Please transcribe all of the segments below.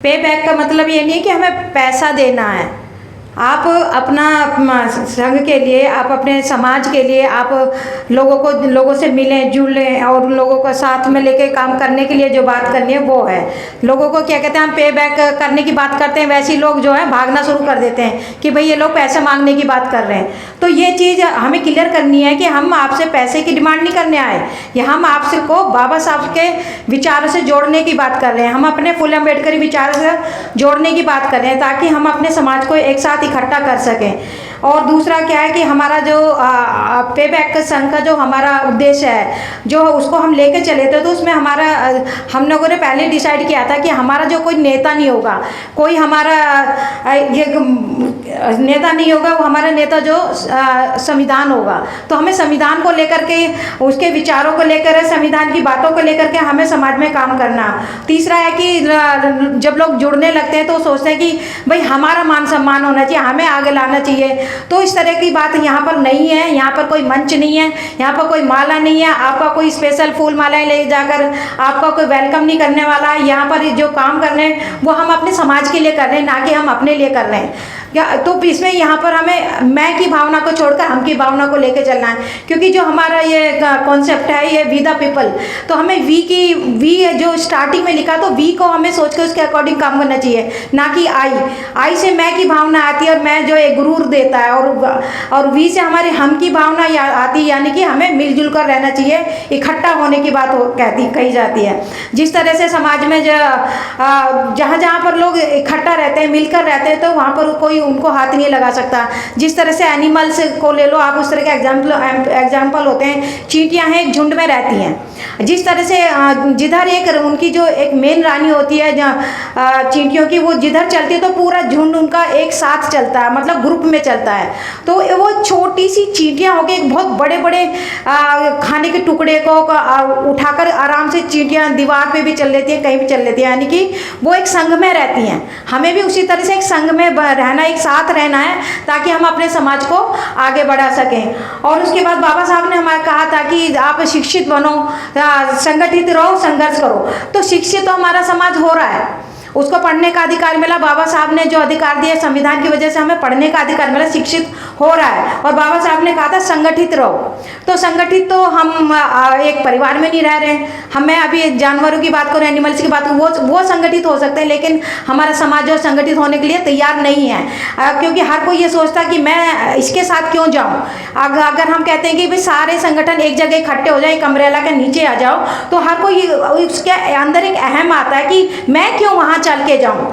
पे बैक का मतलब ये नहीं है कि हमें पैसा देना है। आप अपना संघ के लिए, आप अपने समाज के लिए, आप लोगों से मिलें जुलें और उन लोगों को साथ में लेके काम करने के लिए जो बात करनी है वो है। लोगों को क्या कहते हैं, हम पे बैक करने की बात करते हैं, वैसे ही लोग जो है भागना शुरू कर देते हैं कि भाई ये लोग पैसे मांगने की बात कर रहे हैं। तो ये चीज़ हमें क्लियर करनी है कि हम आपसे पैसे की डिमांड नहीं करने आए, या हम आपसे को बाबा साहब के विचारों से जोड़ने की बात कर रहे हैं। हम अपने फुले अम्बेडकरी विचार से जोड़ने की बात कर रहे हैं ताकि हम अपने समाज को एक साथ इकट्ठा कर सकें। और दूसरा क्या है कि हमारा जो पे बैक संघ का जो हमारा उद्देश्य है, जो उसको हम लेके चले थे, तो उसमें हमारा हम लोगों ने पहले डिसाइड किया था कि हमारा जो कोई नेता नहीं होगा, कोई हमारा ये नेता नहीं होगा, वो हमारा नेता जो संविधान होगा। तो हमें संविधान को लेकर के, उसके विचारों को लेकर, संविधान की बातों को लेकर के हमें समाज में काम करना। तीसरा है कि जब लोग जुड़ने लगते हैं तो सोचते हैं कि भाई हमारा मान सम्मान होना चाहिए, हमें आगे लाना चाहिए। तो इस तरह की बात यहाँ पर नहीं है। यहाँ पर कोई मंच नहीं है, यहाँ पर कोई माला नहीं है, आपका कोई स्पेशल फूल मालाएं ले जाकर आपका कोई वेलकम नहीं करने वाला है। यहाँ पर जो काम कर रहे हैं वो हम अपने समाज के लिए कर रहे हैं, ना कि हम अपने लिए कर रहे हैं। तो इसमें यहाँ पर हमें मैं की भावना को छोड़कर हम की भावना को लेके चलना है, क्योंकि जो हमारा ये कॉन्सेप्ट है ये वी द पीपल, तो हमें वी जो स्टार्टिंग में लिखा तो वी को हमें सोच के उसके अकॉर्डिंग काम करना चाहिए, ना कि आई से मैं की भावना आती है और मैं जो एक गुरूर देता है, और वी से हमारे हम की भावना आती है, यानी कि हमें मिलजुल कर रहना चाहिए, इकट्ठा होने की बात कही जाती है। जिस तरह से समाज में जहाँ जहाँ पर लोग इकट्ठा रहते हैं, मिलकर रहते हैं, तो वहाँ पर कोई उनको हाथ नहीं लगा सकता। जिस तरह से एनिमल्स को ले लो आप, उस तरह के एग्जाम्पल होते हैं। चींटियाँ हैं, एक झुंड में रहती हैं। जिस तरह से जिधर एक उनकी जो एक मेन रानी होती है चींटियों की, वो जिधर चलती है तो पूरा झुंड उनका एक साथ चलता है, मतलब ग्रुप में चलता है। तो वो छोटी सी चींटियाँ होकर एक बहुत बड़े बड़े खाने के टुकड़े को उठाकर आराम से चींटियाँ दीवार पे भी चल लेती हैं, कहीं भी चल लेती हैं, यानी कि वो एक संघ में रहती हैं। हमें भी उसी तरह से एक संघ में रहना, एक साथ रहना है, ताकि हम अपने समाज को आगे बढ़ा सकें। और उसके बाद बाबा साहब ने हमारे कहा था कि आप शिक्षित बनो, संगठित रहो, संघर्ष करो। तो शिक्षित तो हमारा समाज हो रहा है, उसको पढ़ने का अधिकार मिला। बाबा साहब ने जो अधिकार दिया संविधान की वजह से हमें पढ़ने का अधिकार मिला, शिक्षित हो रहा है। और बाबा साहब ने कहा था संगठित रहो। तो संगठित तो हम एक परिवार में नहीं रह रहे हैं, हमें अभी जानवरों की बात करें, एनिमल्स की बात करें, वो संगठित हो सकते हैं, लेकिन हमारा समाज जो संगठित होने के लिए तैयार नहीं है, क्योंकि हर कोई ये सोचता है कि मैं इसके साथ क्यों जाऊँ। अगर हम कहते हैं कि भाई सारे संगठन एक जगह इकट्ठे हो जाए, एक अम्ब्रेला के नीचे आ जाओ, तो हर कोई उसके अंदर एक अहम आता है कि मैं क्यों वहाँ चल के जाऊं।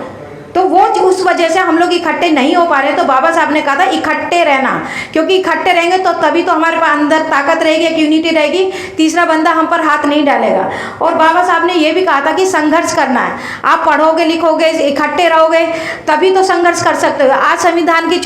तो वो उस वजह से हम लोग इकट्ठे नहीं हो पा रहे। तो बाबा साहब ने कहा था इकट्ठे रहना, क्योंकि इकट्ठे रहेंगे तो तभी तो हमारे पास अंदर ताकत रहेगी, एक यूनिटी रहेगी, तीसरा बंदा हम पर हाथ नहीं डालेगा। और बाबा साहब ने ये भी कहा था कि संघर्ष करना है। आप पढ़ोगे, लिखोगे, इकट्ठे रहोगे, तभी तो संघर्ष कर सकते हो। आज संविधान की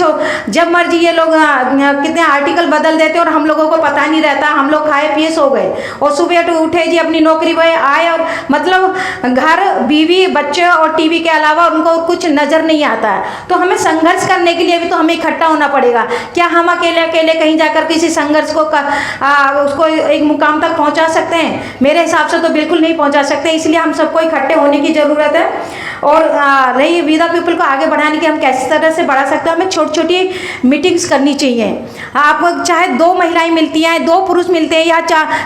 जब मर्जी ये लोग कितने आर्टिकल बदल देते और हम लोगों को पता नहीं रहता। हम लोग खाए पिए सो गए, और सुबह उठे जी अपनी नौकरी पे आए, और मतलब घर, बीवी, बच्चे और टीवी के अलावा उनको कुछ नजर नहीं आता है। तो हमें संघर्ष करने के लिए भी तो हमें इकट्ठा होना पड़ेगा। क्या हम अकेले अकेले कहीं जाकर किसी संघर्ष को उसको एक मुकाम तक पहुंचा सकते हैं? मेरे हिसाब से तो बिल्कुल नहीं पहुंचा सकते। इसलिए हम सबको इकट्ठे होने की जरूरत है। और रही वी द पीपल को आगे बढ़ाने की, हम कैसी तरह से बढ़ा सकते हैं, हमें छोटी छोटी मीटिंग्स करनी चाहिए। आप चाहे 2 महिलाएं मिलती हैं, 2 पुरुष मिलते हैं, या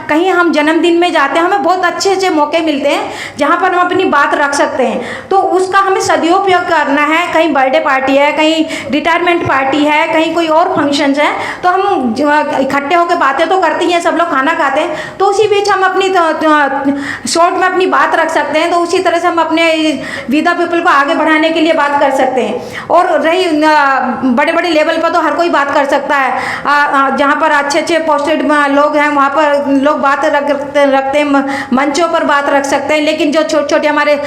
कहीं हम जन्मदिन में जाते हैं, हमें बहुत अच्छे अच्छे मौके मिलते हैं जहाँ पर हम अपनी बात रख सकते हैं। तो उसका हमें सदुपयोग करना है। कहीं बर्थडे पार्टी है, कहीं रिटायरमेंट पार्टी है, कहीं कोई और फंक्शंस है, तो हम इकट्ठे होकर बातें तो करती हैं, सब लोग खाना खाते हैं, तो उसी बीच हम अपनी शॉर्ट में अपनी बात रख सकते हैं। तो उसी तरह से हम अपने वी द पीपल को आगे बढ़ाने के लिए बात कर सकते हैं। और रही बड़े बड़े लेवल पर तो हर कोई बात कर सकता है। जहाँ पर अच्छे अच्छे पोस्टेड लोग हैं वहाँ पर लोग बात रखते हैं, मंचों पर बात रख सकते हैं। लेकिन जो छोटे छोटे हमारे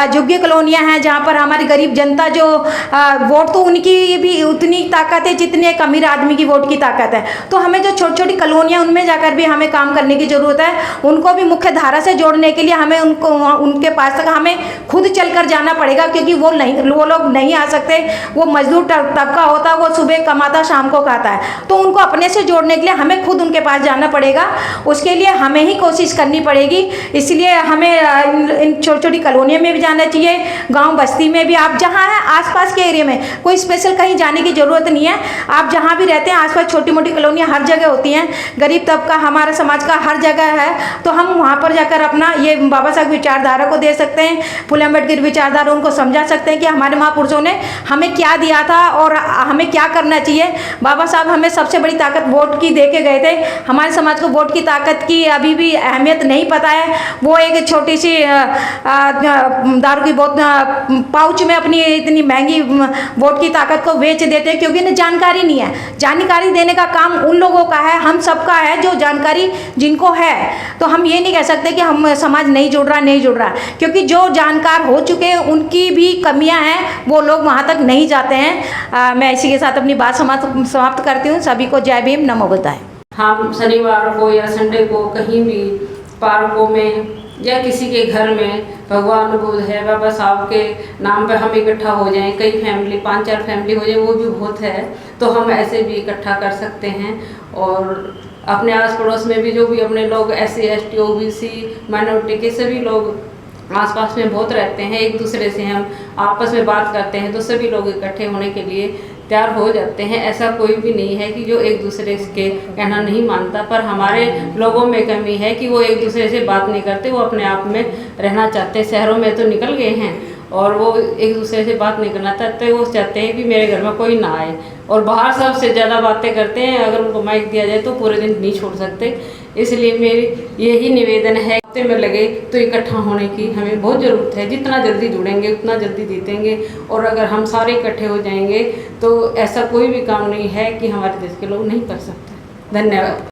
झुग्गी कॉलोनियाँ हैं, जहाँ पर हमारी गरीब जनता जो वोट, तो उनकी भी उतनी ताकत है जितनी एक अमीर आदमी की वोट की ताकत है। तो हमें जो छोटी छोटी कॉलोनियाँ, उनमें जाकर भी हमें काम करने की ज़रूरत है। उनको भी मुख्य धारा से जोड़ने के लिए हमें उनके पास तक हमें खुद चलकर जाना आना पड़ेगा, क्योंकि वो लोग नहीं आ सकते। वो मजदूर तबका होता है, वो सुबह कमाता शाम को खाता है, तो उनको अपने से जोड़ने के लिए हमें खुद उनके पास जाना पड़ेगा। उसके लिए हमें ही कोशिश करनी पड़ेगी। इसलिए हमें इन छोटी छोटी कॉलोनियों में भी जाना चाहिए, गाँव बस्ती में भी। आप जहाँ हैं आसपास के एरिया में कोई स्पेशल कहीं जाने की ज़रूरत नहीं है। आप जहाँ भी रहते हैं आसपास छोटी मोटी कॉलोनियाँ हर जगह होती हैं। गरीब तबका हमारे समाज का हर जगह है, तो हम वहाँ पर जाकर अपना ये बाबा साहब विचारधारा को दे सकते हैं, फुले अम्बेडकर विचारधारा उनको समझा सकते हैं कि हमारे महापुरुषों ने हमें क्या दिया था और हमें क्या करना चाहिए। बाबा साहब हमें सबसे बड़ी ताकत वोट की दे के गए थे। हमारे समाज को वोट की ताकत की अभी भी अहमियत नहीं पता है। वो एक छोटी सी दारू की बोतल पाउच में अपनी इतनी महंगी वोट की ताकत को बेच देते हैं, क्योंकि इन्हें जानकारी नहीं है। जानकारी देने का काम उन लोगों का है, हम सबका है, जो जानकारी जिनको है। तो हम ये नहीं कह सकते कि हम समाज नहीं जुड़ रहा, क्योंकि जो जानकार हो चुके हैं उनकी भी कमियां हैं, वो लोग वहाँ तक नहीं जाते हैं। मैं इसी के साथ अपनी बात समाप्त करती हूँ। सभी को जय भीम, नमो बुद्धाय। हम शनिवार को या संडे को कहीं भी पार्कों में या किसी के घर में भगवान बुद्ध है, बाबा साहब के नाम पे हम इकट्ठा हो जाएं, कई फैमिली 5-4 फैमिली हो जाए, वो भी बहुत है, तो हम ऐसे भी इकट्ठा कर सकते हैं। और अपने आस पड़ोस में भी जो भी अपने लोग SC ST OBC माइनॉरिटी के सभी लोग आसपास में बहुत रहते हैं, एक दूसरे से हम आपस में बात करते हैं, तो सभी लोग इकट्ठे होने के लिए तैयार हो जाते हैं। ऐसा कोई भी नहीं है कि जो एक दूसरे के कहना नहीं मानता, पर हमारे लोगों में कमी है कि वो एक दूसरे से बात नहीं करते, वो अपने आप में रहना चाहते हैं। शहरों में तो निकल गए हैं और वो एक दूसरे से बात नहीं करना चाहते, वो चाहते हैं कि मेरे घर में कोई ना आए, और बाहर सबसे ज़्यादा बातें करते हैं। अगर उनको माइक दिया जाए तो पूरे दिन नहीं छोड़ सकते। इसलिए मेरी यही निवेदन है, हफ्ते में लगे तो इकट्ठा होने की हमें बहुत ज़रूरत है। जितना जल्दी जुड़ेंगे उतना जल्दी जीतेंगे, और अगर हम सारे इकट्ठे हो जाएंगे तो ऐसा कोई भी काम नहीं है कि हमारे देश के लोग नहीं कर सकते। धन्यवाद।